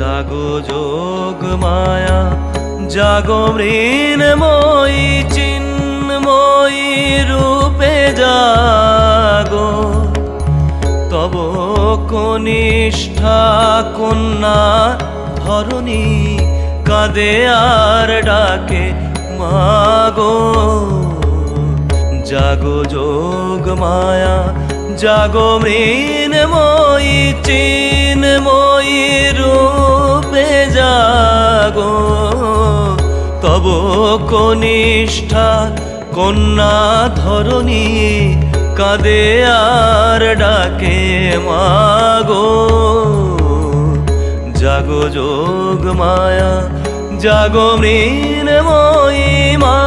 জাগো যোগ মায়া জাগো মৃন্ময়ী চিন্ময়ী রূপে জাগো, তব কনিষ্ঠা কন্যা ধরণী কাঁদে আর ডাকে মাগো। জাগো যোগ মায়া জাগো মৃন্ময়ী চিন্ময়ী রূপে জাগো, তব কনিষ্ঠা কন্যা ধরণী কাঁদে আর ডাকে মাগো। জাগো যোগ মায়া জাগো মৃন্ময়ী মা।